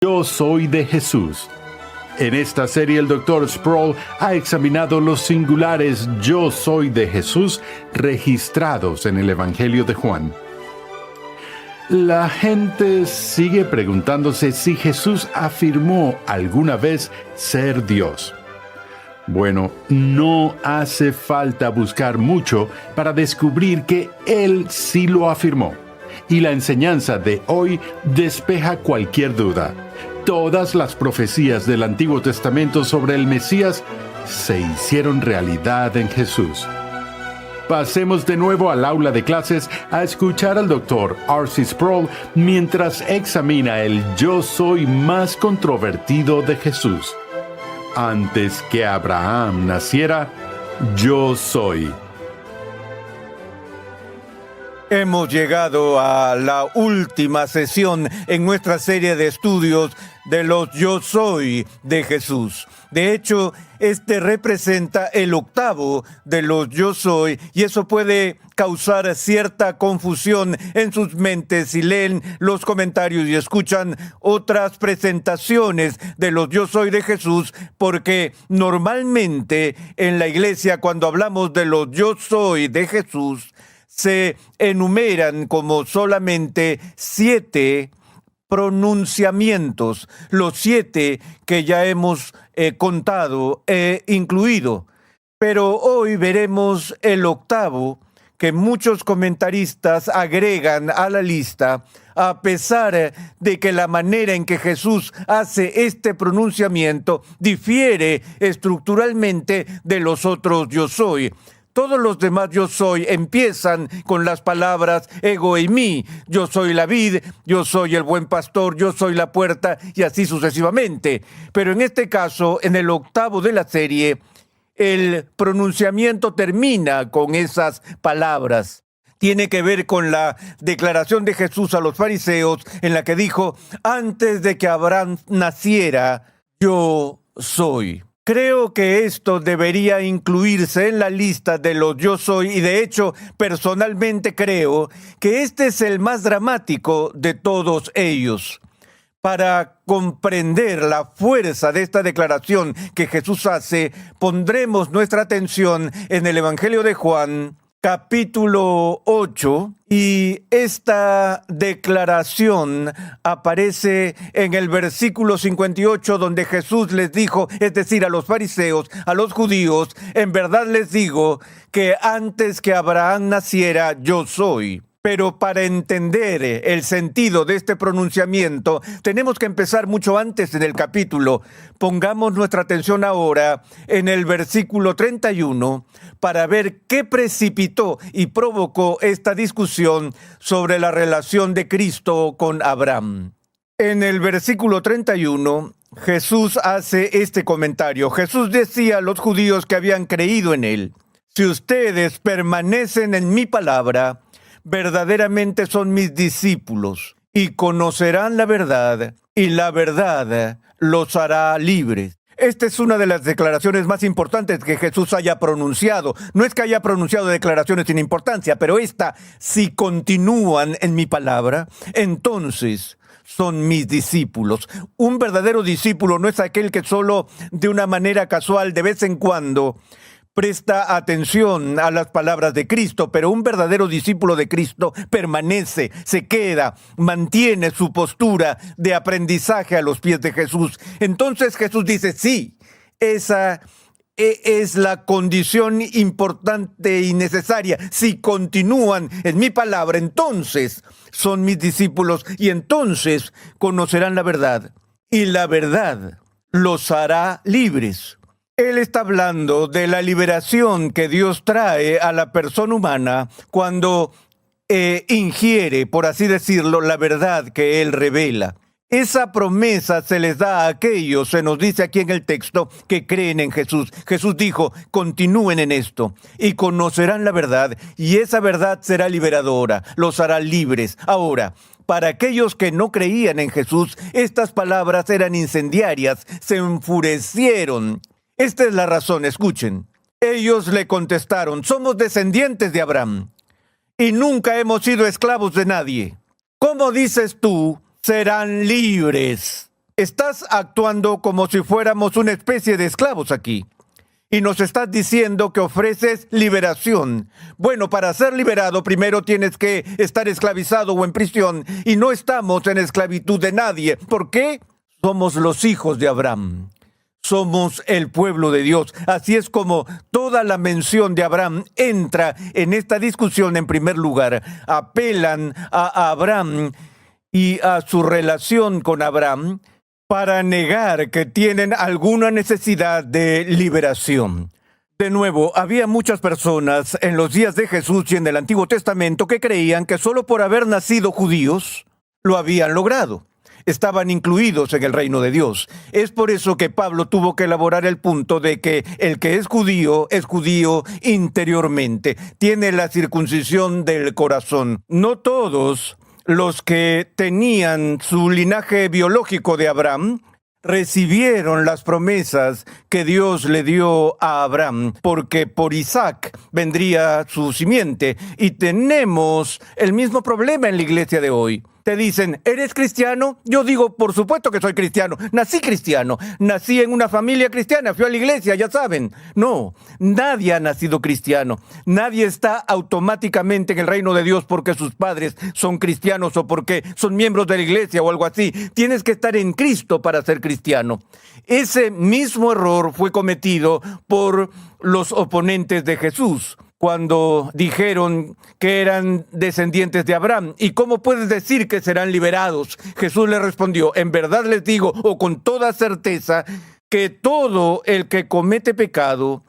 Yo soy de Jesús. En esta serie el Dr. Sproul ha examinado los singulares yo soy de Jesús registrados en el Evangelio de Juan. La gente sigue preguntándose si Jesús afirmó alguna vez ser Dios. Bueno, no hace falta buscar mucho para descubrir que Él sí lo afirmó. Y la enseñanza de hoy despeja cualquier duda. Todas las profecías del Antiguo Testamento sobre el Mesías se hicieron realidad en Jesús. Pasemos de nuevo al aula de clases a escuchar al Dr. R.C. Sproul mientras examina el yo soy más controvertido de Jesús. Antes que Abraham naciera, yo soy. Hemos llegado a la última sesión en nuestra serie de estudios de los yo soy de Jesús. De hecho, este representa el octavo de los yo soy y eso puede causar cierta confusión en sus mentes si leen los comentarios y escuchan otras presentaciones de los yo soy de Jesús, porque normalmente en la iglesia cuando hablamos de los yo soy de Jesús se enumeran como solamente 7 pronunciamientos, los 7 que ya hemos contado e incluido. Pero hoy veremos el octavo que muchos comentaristas agregan a la lista, a pesar de que la manera en que Jesús hace este pronunciamiento difiere estructuralmente de los otros yo soy. Todos los demás yo soy empiezan con las palabras ego y mí. Yo soy la vid, yo soy el buen pastor, yo soy la puerta y así sucesivamente. Pero en este caso, en el octavo de la serie, el pronunciamiento termina con esas palabras. Tiene que ver con la declaración de Jesús a los fariseos en la que dijo, antes de que Abraham naciera, yo soy. Creo que esto debería incluirse en la lista de los yo soy y de hecho personalmente creo que este es el más dramático de todos ellos. Para comprender la fuerza de esta declaración que Jesús hace, pondremos nuestra atención en el Evangelio de Juan, capítulo 8, y esta declaración aparece en el versículo 58, donde Jesús les dijo, es decir, a los fariseos, a los judíos, en verdad les digo que antes que Abraham naciera, yo soy. Pero para entender el sentido de este pronunciamiento, tenemos que empezar mucho antes en el capítulo. Pongamos nuestra atención ahora en el versículo 31 para ver qué precipitó y provocó esta discusión sobre la relación de Cristo con Abraham. En el versículo 31, Jesús hace este comentario. Jesús decía a los judíos que habían creído en él, si ustedes permanecen en mi palabra, verdaderamente son mis discípulos y conocerán la verdad, y la verdad los hará libres. Esta es una de las declaraciones más importantes que Jesús haya pronunciado. No es que haya pronunciado declaraciones sin importancia, pero esta, si continúan en mi palabra, entonces son mis discípulos. Un verdadero discípulo no es aquel que solo de una manera casual, de vez en cuando, presta atención a las palabras de Cristo, pero un verdadero discípulo de Cristo permanece, se queda, mantiene su postura de aprendizaje a los pies de Jesús. Entonces Jesús dice, sí, esa es la condición importante y necesaria. Si continúan en mi palabra, entonces son mis discípulos y entonces conocerán la verdad. Y la verdad los hará libres. Él está hablando de la liberación que Dios trae a la persona humana cuando ingiere, por así decirlo, la verdad que Él revela. Esa promesa se les da a aquellos, se nos dice aquí en el texto, que creen en Jesús. Jesús dijo, continúen en esto y conocerán la verdad y esa verdad será liberadora, los hará libres. Ahora, para aquellos que no creían en Jesús, estas palabras eran incendiarias, se enfurecieron. Esta es la razón, escuchen. Ellos le contestaron, somos descendientes de Abraham y nunca hemos sido esclavos de nadie. ¿Cómo dices tú, serán libres? Estás actuando como si fuéramos una especie de esclavos aquí. Y nos estás diciendo que ofreces liberación. Bueno, para ser liberado primero tienes que estar esclavizado o en prisión. Y no estamos en esclavitud de nadie. ¿Por qué? Somos los hijos de Abraham. Somos el pueblo de Dios. Así es como toda la mención de Abraham entra en esta discusión en primer lugar. Apelan a Abraham y a su relación con Abraham para negar que tienen alguna necesidad de liberación. De nuevo, había muchas personas en los días de Jesús y en el Antiguo Testamento que creían que solo por haber nacido judíos lo habían logrado. Estaban incluidos en el reino de Dios. Es por eso que Pablo tuvo que elaborar el punto de que el que es judío interiormente. Tiene la circuncisión del corazón. No todos los que tenían su linaje biológico de Abraham recibieron las promesas que Dios le dio a Abraham, porque por Isaac vendría su simiente. Y tenemos el mismo problema en la iglesia de hoy. Te dicen, ¿eres cristiano? Yo digo, por supuesto que soy cristiano. Nací cristiano. Nací en una familia cristiana. Fui a la iglesia, ya saben. No, nadie ha nacido cristiano. Nadie está automáticamente en el reino de Dios porque sus padres son cristianos o porque son miembros de la iglesia o algo así. Tienes que estar en Cristo para ser cristiano. Ese mismo error fue cometido por los oponentes de Jesús cuando dijeron que eran descendientes de Abraham. ¿Y cómo puedes decir que serán liberados? Jesús le respondió, en verdad les digo, o con toda certeza, que todo el que comete pecado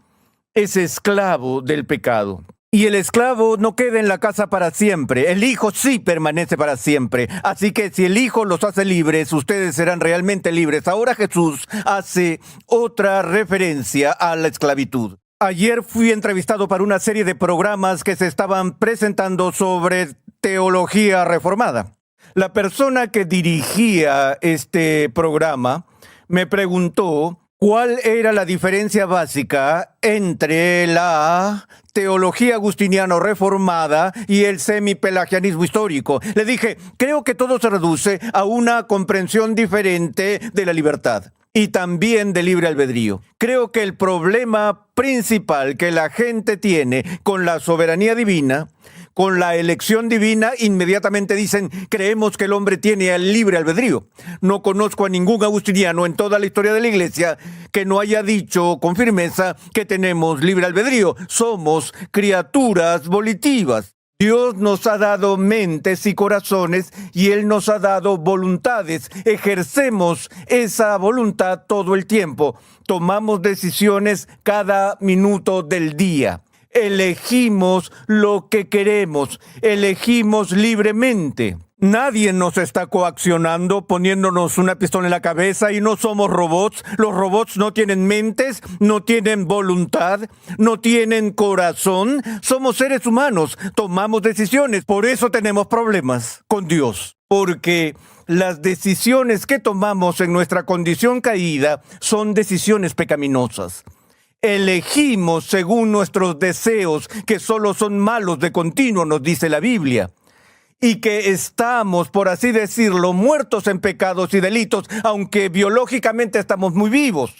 es esclavo del pecado. Y el esclavo no queda en la casa para siempre. El Hijo sí permanece para siempre. Así que si el Hijo los hace libres, ustedes serán realmente libres. Ahora Jesús hace otra referencia a la esclavitud. Ayer fui entrevistado para una serie de programas que se estaban presentando sobre teología reformada. La persona que dirigía este programa me preguntó cuál era la diferencia básica entre la teología agustiniana reformada y el semipelagianismo histórico. Le dije, creo que todo se reduce a una comprensión diferente de la libertad y también del libre albedrío. Creo que el problema principal que la gente tiene con la soberanía divina, con la elección divina, inmediatamente dicen, creemos que el hombre tiene el libre albedrío. No conozco a ningún agustiniano en toda la historia de la iglesia que no haya dicho con firmeza que tenemos libre albedrío. Somos criaturas volitivas. Dios nos ha dado mentes y corazones y Él nos ha dado voluntades. Ejercemos esa voluntad todo el tiempo. Tomamos decisiones cada minuto del día. Elegimos lo que queremos. Elegimos libremente. Nadie nos está coaccionando, poniéndonos una pistola en la cabeza y no somos robots. Los robots no tienen mentes, no tienen voluntad, no tienen corazón. Somos seres humanos, tomamos decisiones. Por eso tenemos problemas con Dios. Porque las decisiones que tomamos en nuestra condición caída son decisiones pecaminosas. Elegimos según nuestros deseos, que solo son malos de continuo, nos dice la Biblia. Y que estamos, por así decirlo, muertos en pecados y delitos, aunque biológicamente estamos muy vivos.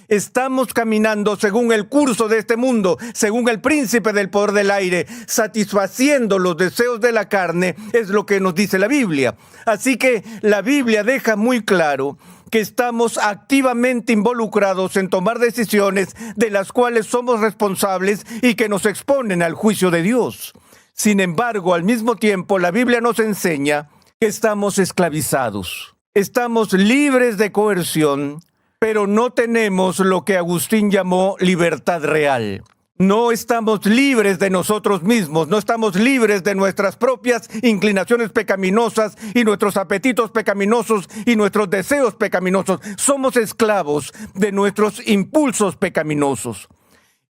Estamos caminando según el curso de este mundo, según el príncipe del poder del aire, satisfaciendo los deseos de la carne, es lo que nos dice la Biblia. Así que la Biblia deja muy claro que estamos activamente involucrados en tomar decisiones de las cuales somos responsables y que nos exponen al juicio de Dios. Sin embargo, al mismo tiempo, la Biblia nos enseña que estamos esclavizados. Estamos libres de coerción, pero no tenemos lo que Agustín llamó libertad real. No estamos libres de nosotros mismos, no estamos libres de nuestras propias inclinaciones pecaminosas y nuestros apetitos pecaminosos y nuestros deseos pecaminosos. Somos esclavos de nuestros impulsos pecaminosos.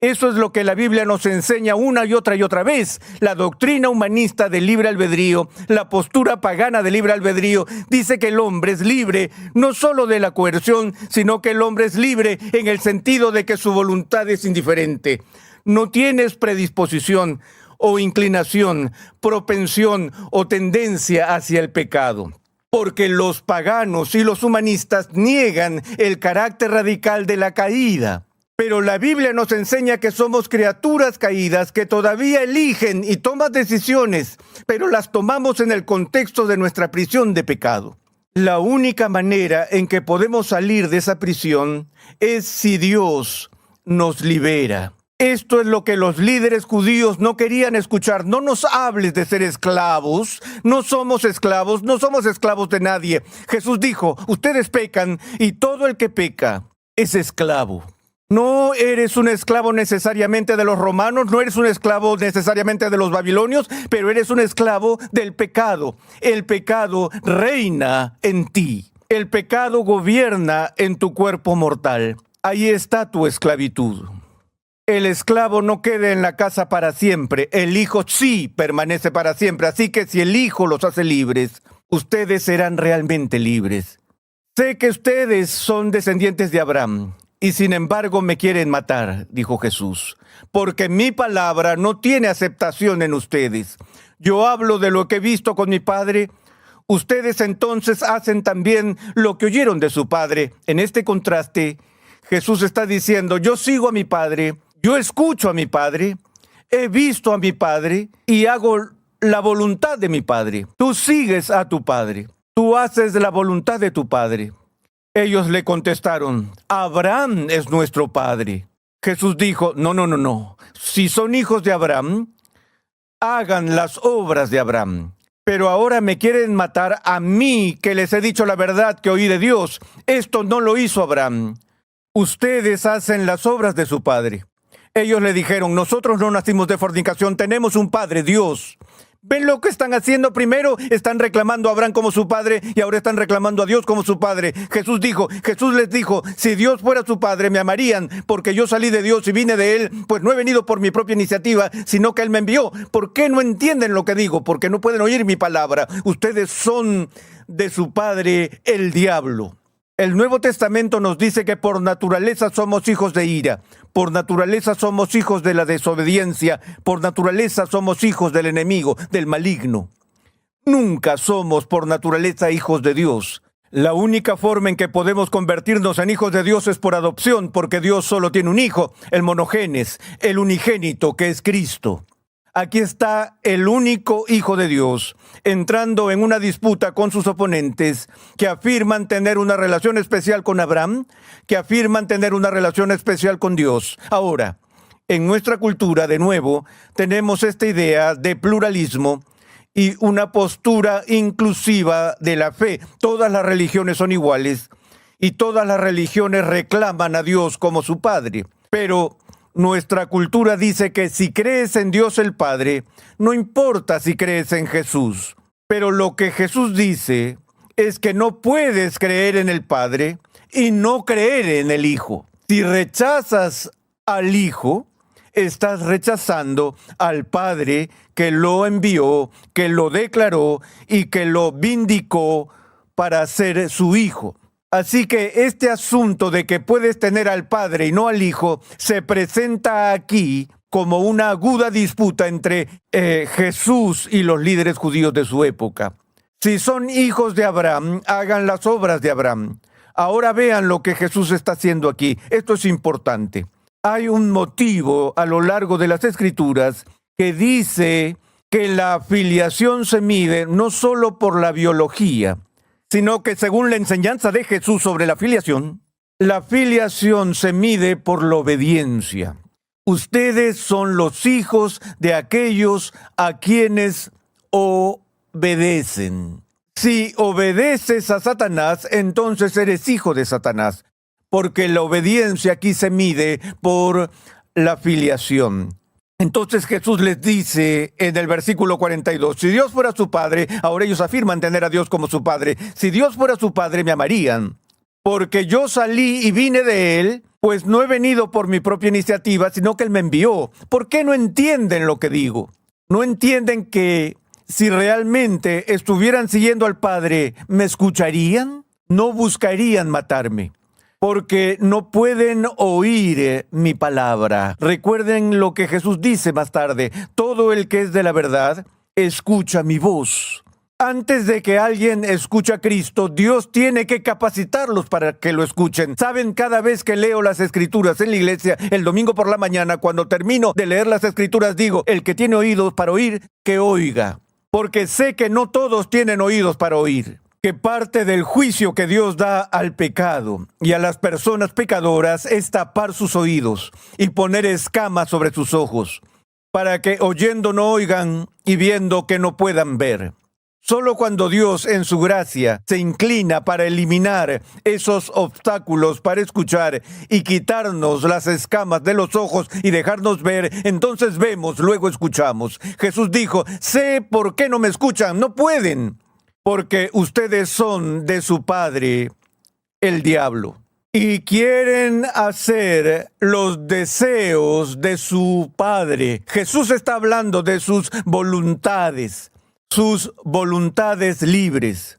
Eso es lo que la Biblia nos enseña una y otra vez. La doctrina humanista del libre albedrío, la postura pagana del libre albedrío, dice que el hombre es libre no solo de la coerción, sino que el hombre es libre en el sentido de que su voluntad es indiferente. No tienes predisposición o inclinación, propensión o tendencia hacia el pecado. porque los paganos y los humanistas niegan el carácter radical de la caída. Pero la Biblia nos enseña que somos criaturas caídas que todavía eligen y toman decisiones, pero las tomamos en el contexto de nuestra prisión de pecado. La única manera en que podemos salir de esa prisión es si Dios nos libera. Esto es lo que los líderes judíos no querían escuchar. No nos hables de ser esclavos. No somos esclavos de nadie. Jesús dijo, ustedes pecan y todo el que peca es esclavo. No eres un esclavo necesariamente de los romanos, no eres un esclavo necesariamente de los babilonios, pero eres un esclavo del pecado. El pecado reina en ti. El pecado gobierna en tu cuerpo mortal. Ahí está tu esclavitud. El esclavo no queda en la casa para siempre. El Hijo sí permanece para siempre. Así que si el Hijo los hace libres, ustedes serán realmente libres. Sé que ustedes son descendientes de Abraham. Y sin embargo me quieren matar, dijo Jesús, porque mi palabra no tiene aceptación en ustedes. Yo hablo de lo que he visto con mi Padre. Ustedes entonces hacen también lo que oyeron de su Padre. En este contraste, Jesús está diciendo, yo sigo a mi Padre, yo escucho a mi Padre, he visto a mi Padre y hago la voluntad de mi Padre. Tú sigues a tu Padre, tú haces la voluntad de tu Padre. Ellos le contestaron, Abraham es nuestro padre. Jesús dijo, no. Si son hijos de Abraham, hagan las obras de Abraham. Pero ahora me quieren matar a mí, que les he dicho la verdad que oí de Dios. Esto no lo hizo Abraham. Ustedes hacen las obras de su padre. Ellos le dijeron, nosotros no nacimos de fornicación, tenemos un padre, Dios. ¿Ven lo que están haciendo? Primero están reclamando a Abraham como su padre y ahora están reclamando a Dios como su padre. Jesús les dijo, si Dios fuera su padre me amarían porque yo salí de Dios y vine de Él, pues no he venido por mi propia iniciativa, sino que Él me envió. ¿Por qué no entienden lo que digo? Porque no pueden oír mi palabra. Ustedes son de su padre el diablo. El Nuevo Testamento nos dice que por naturaleza somos hijos de ira, por naturaleza somos hijos de la desobediencia, por naturaleza somos hijos del enemigo, del maligno. Nunca somos por naturaleza hijos de Dios. La única forma en que podemos convertirnos en hijos de Dios es por adopción, porque Dios solo tiene un hijo, el monogenes, el unigénito, que es Cristo. Aquí está el único Hijo de Dios, entrando en una disputa con sus oponentes que afirman tener una relación especial con Abraham, que afirman tener una relación especial con Dios. Ahora, en nuestra cultura, de nuevo, tenemos esta idea de pluralismo y una postura inclusiva de la fe. Todas las religiones son iguales y todas las religiones reclaman a Dios como su Padre, pero nuestra cultura dice que si crees en Dios el Padre, no importa si crees en Jesús. Pero lo que Jesús dice es que no puedes creer en el Padre y no creer en el Hijo. Si rechazas al Hijo, estás rechazando al Padre que lo envió, que lo declaró y que lo vindicó para ser su Hijo. Así que este asunto de que puedes tener al Padre y no al Hijo se presenta aquí como una aguda disputa entre Jesús y los líderes judíos de su época. Si son hijos de Abraham, hagan las obras de Abraham. Ahora vean lo que Jesús está haciendo aquí. Esto es importante. Hay un motivo a lo largo de las Escrituras que dice que la filiación se mide no solo por la biología, sino que según la enseñanza de Jesús sobre la filiación se mide por la obediencia. Ustedes son los hijos de aquellos a quienes obedecen. Si obedeces a Satanás, entonces eres hijo de Satanás, porque la obediencia aquí se mide por la filiación. Entonces Jesús les dice en el versículo 42, si Dios fuera su Padre, ahora ellos afirman tener a Dios como su Padre, si Dios fuera su Padre me amarían, porque yo salí y vine de Él, pues no he venido por mi propia iniciativa, sino que Él me envió. ¿Por qué no entienden lo que digo? ¿No entienden que si realmente estuvieran siguiendo al Padre, me escucharían? No buscarían matarme, porque no pueden oír mi palabra. Recuerden lo que Jesús dice más tarde, todo el que es de la verdad, escucha mi voz. Antes de que alguien escuche a Cristo, Dios tiene que capacitarlos para que lo escuchen. Saben, cada vez que leo las Escrituras en la iglesia, el domingo por la mañana, cuando termino de leer las Escrituras, digo, el que tiene oídos para oír, que oiga. Porque sé que no todos tienen oídos para oír. Que parte del juicio que Dios da al pecado y a las personas pecadoras es tapar sus oídos y poner escamas sobre sus ojos, para que oyendo no oigan y viendo que no puedan ver. Solo cuando Dios, en su gracia, se inclina para eliminar esos obstáculos para escuchar y quitarnos las escamas de los ojos y dejarnos ver, entonces vemos, luego escuchamos. Jesús dijo, sé por qué no me escuchan, no pueden, porque ustedes son de su padre, el diablo, y quieren hacer los deseos de su padre. Jesús está hablando de sus voluntades libres.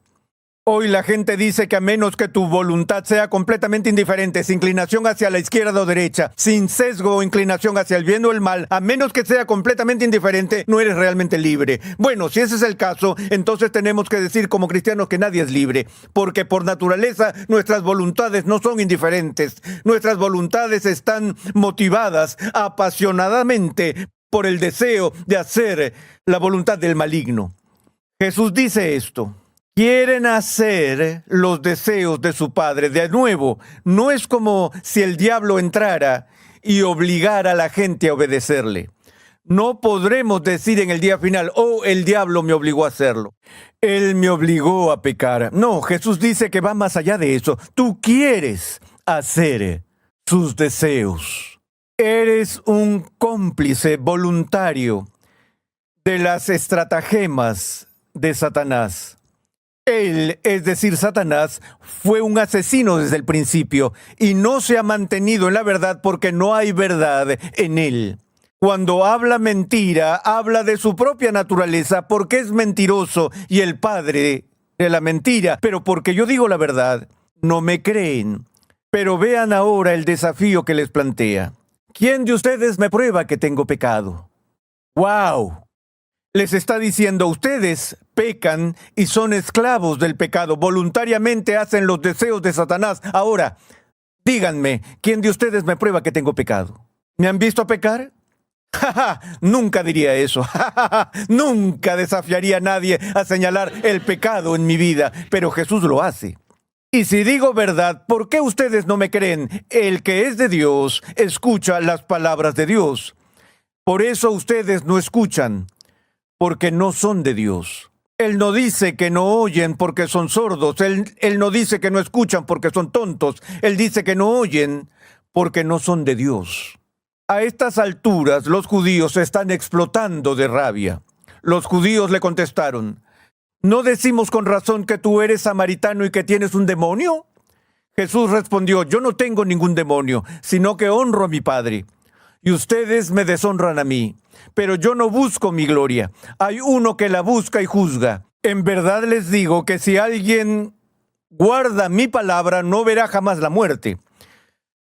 Hoy la gente dice que a menos que tu voluntad sea completamente indiferente, sin inclinación hacia la izquierda o derecha, sin sesgo o inclinación hacia el bien o el mal, a menos que sea completamente indiferente, no eres realmente libre. Bueno, si ese es el caso, entonces tenemos que decir como cristianos que nadie es libre, porque por naturaleza nuestras voluntades no son indiferentes. Nuestras voluntades están motivadas apasionadamente por el deseo de hacer la voluntad del maligno. Jesús dice esto. Quieren hacer los deseos de su padre. De nuevo, no es como si el diablo entrara y obligara a la gente a obedecerle. No podremos decir en el día final, oh, el diablo me obligó a hacerlo. Él me obligó a pecar. No, Jesús dice que va más allá de eso. Tú quieres hacer sus deseos. Eres un cómplice voluntario de las estratagemas de Satanás. Él, es decir, Satanás, fue un asesino desde el principio y no se ha mantenido en la verdad porque no hay verdad en él. Cuando habla mentira, habla de su propia naturaleza porque es mentiroso y el padre de la mentira. Pero porque yo digo la verdad, no me creen. Pero vean ahora el desafío que les plantea. ¿Quién de ustedes me prueba que tengo pecado? ¡Wow! Les está diciendo, ustedes pecan y son esclavos del pecado. Voluntariamente hacen los deseos de Satanás. Ahora, díganme, ¿quién de ustedes me prueba que tengo pecado? ¿Me han visto pecar? Nunca diría eso. Nunca desafiaría a nadie a señalar el pecado en mi vida, pero Jesús lo hace. Y si digo verdad, ¿por qué ustedes no me creen? El que es de Dios escucha las palabras de Dios. Por eso ustedes no escuchan, porque no son de Dios. Él no dice que no oyen porque son sordos. Él no dice que no escuchan porque son tontos. Él dice que no oyen porque no son de Dios. A estas alturas, los judíos se están explotando de rabia. Los judíos le contestaron, ¿no decimos con razón que tú eres samaritano y que tienes un demonio? Jesús respondió, yo no tengo ningún demonio, sino que honro a mi Padre. Y ustedes me deshonran a mí. Pero yo no busco mi gloria. Hay uno que la busca y juzga. En verdad les digo que si alguien guarda mi palabra, no verá jamás la muerte.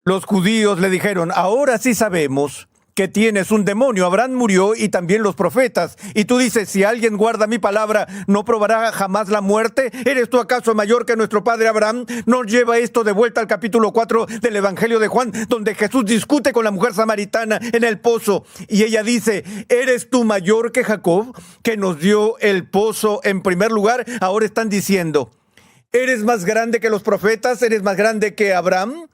Los judíos le dijeron, ahora sí sabemos que tienes un demonio. Abraham murió y también los profetas. Y tú dices, si alguien guarda mi palabra, ¿no probará jamás la muerte? ¿Eres tú acaso mayor que nuestro padre Abraham? Nos lleva esto de vuelta al capítulo 4 del Evangelio de Juan, donde Jesús discute con la mujer samaritana en el pozo. Y ella dice, ¿eres tú mayor que Jacob, que nos dio el pozo en primer lugar? Ahora están diciendo, ¿eres más grande que los profetas? ¿Eres más grande que Abraham?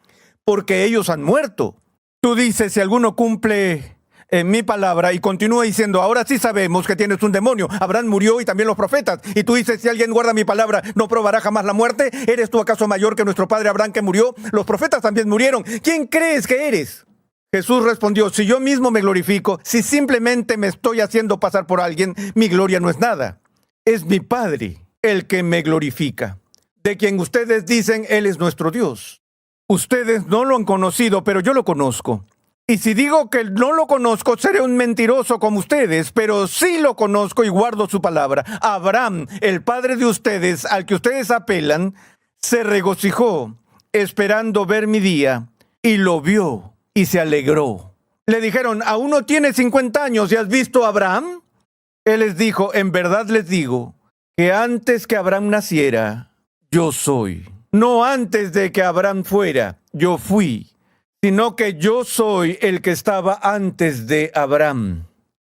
Porque ellos han muerto. Tú dices, si alguno cumple mi palabra y continúa diciendo, ahora sí sabemos que tienes un demonio. Abraham murió y también los profetas. Y tú dices, si alguien guarda mi palabra, ¿no probará jamás la muerte? ¿Eres tú acaso mayor que nuestro padre Abraham que murió? Los profetas también murieron. ¿Quién crees que eres? Jesús respondió, si yo mismo me glorifico, si simplemente me estoy haciendo pasar por alguien, mi gloria no es nada. Es mi Padre el que me glorifica, de quien ustedes dicen, Él es nuestro Dios. Ustedes no lo han conocido, pero yo lo conozco. Y si digo que no lo conozco, seré un mentiroso como ustedes, pero sí lo conozco y guardo su palabra. Abraham, el padre de ustedes, al que ustedes apelan, se regocijó, esperando ver mi día, y lo vio, y se alegró. Le dijeron, ¿aún no tienes 50 años y has visto a Abraham? Él les dijo, en verdad les digo, que antes que Abraham naciera, yo soy. No antes de que Abraham fuera, yo fui, sino que yo soy el que estaba antes de Abraham.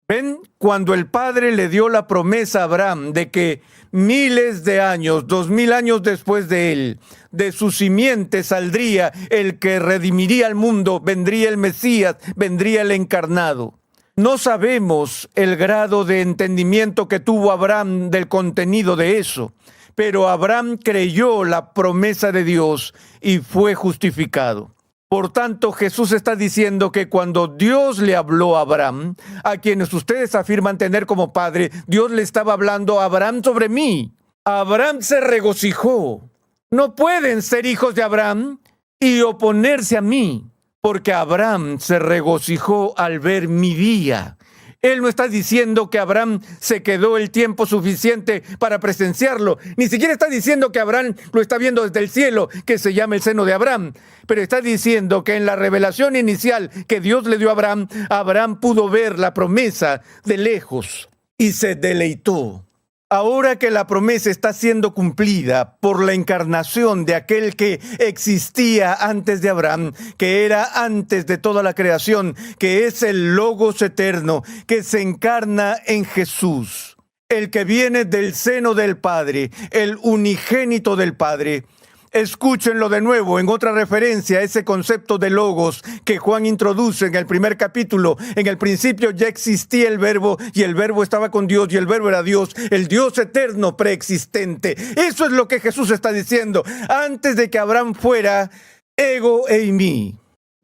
¿Ven? Cuando el Padre le dio la promesa a Abraham de que miles de años, 2000 años después de él, de su simiente saldría el que redimiría al mundo, vendría el Mesías, vendría el encarnado. No sabemos el grado de entendimiento que tuvo Abraham del contenido de eso, pero Abraham creyó la promesa de Dios y fue justificado. Por tanto, Jesús está diciendo que cuando Dios le habló a Abraham, a quienes ustedes afirman tener como padre, Dios le estaba hablando a Abraham sobre mí. Abraham se regocijó. No pueden ser hijos de Abraham y oponerse a mí, porque Abraham se regocijó al ver mi día. Él no está diciendo que Abraham se quedó el tiempo suficiente para presenciarlo. Ni siquiera está diciendo que Abraham lo está viendo desde el cielo, que se llama el seno de Abraham. Pero está diciendo que en la revelación inicial que Dios le dio a Abraham, Abraham pudo ver la promesa de lejos y se deleitó. Ahora que la promesa está siendo cumplida por la encarnación de aquel que existía antes de Abraham, que era antes de toda la creación, que es el Logos eterno, que se encarna en Jesús, el que viene del seno del Padre, el unigénito del Padre. Escúchenlo de nuevo en otra referencia a ese concepto de logos que Juan introduce en el primer capítulo. En el principio ya existía el verbo y el verbo estaba con Dios y el verbo era Dios, el Dios eterno preexistente. Eso es lo que Jesús está diciendo. Antes de que Abraham fuera, ego eimi,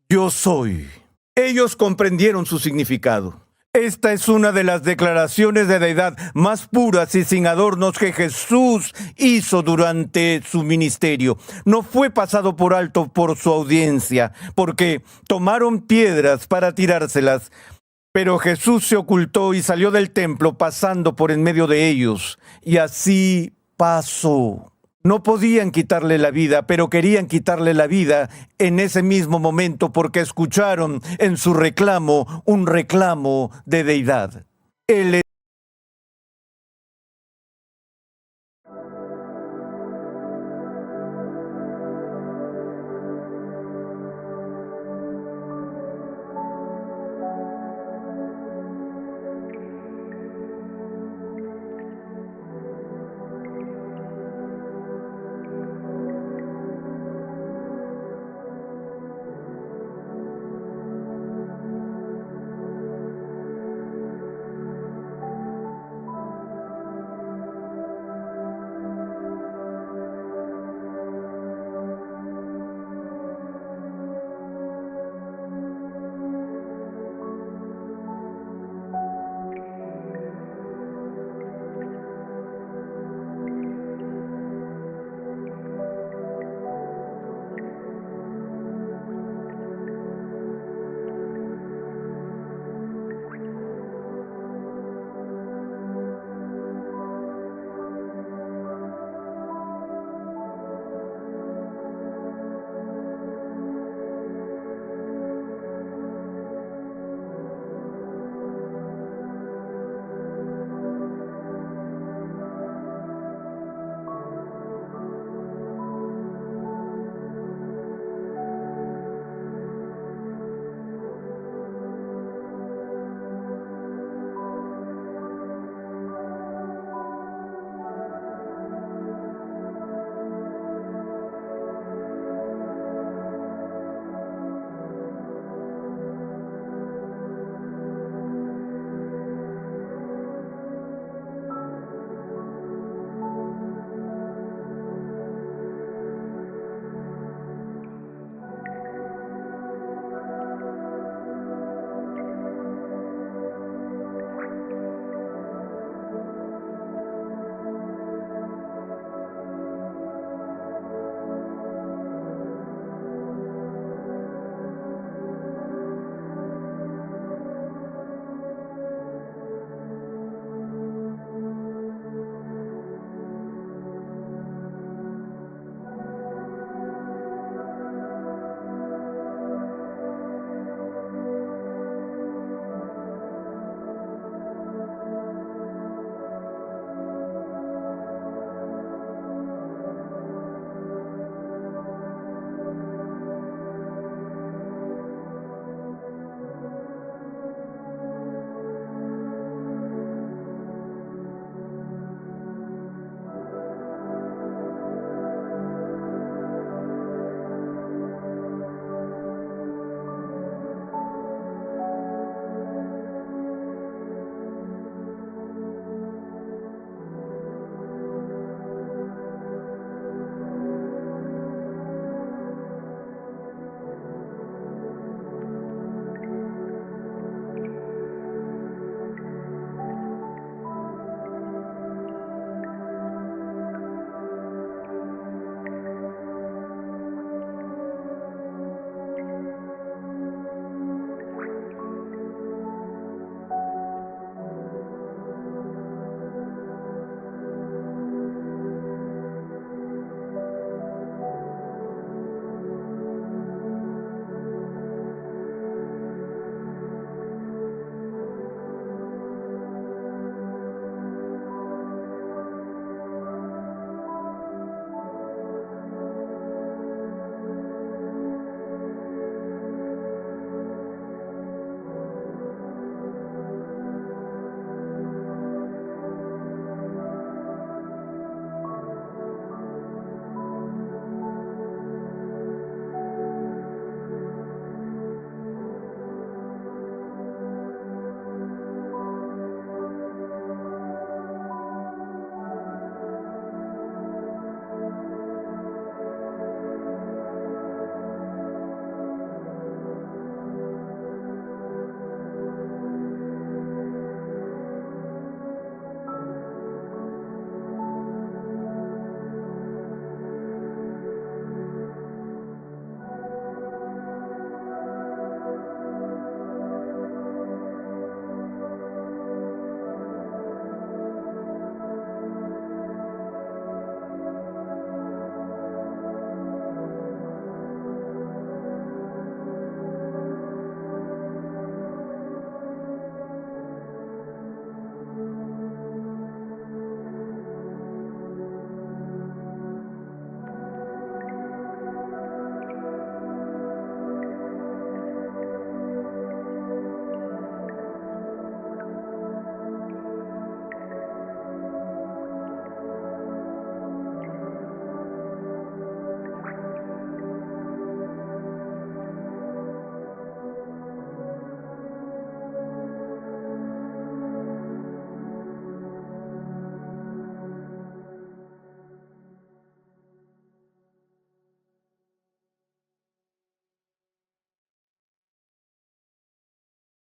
yo soy. Ellos comprendieron su significado. Esta es una de las declaraciones de deidad más puras y sin adornos que Jesús hizo durante su ministerio. No fue pasado por alto por su audiencia, porque tomaron piedras para tirárselas. Pero Jesús se ocultó y salió del templo pasando por en medio de ellos. Y así pasó. No podían quitarle la vida, pero querían quitarle la vida en ese mismo momento porque escucharon en su reclamo un reclamo de deidad.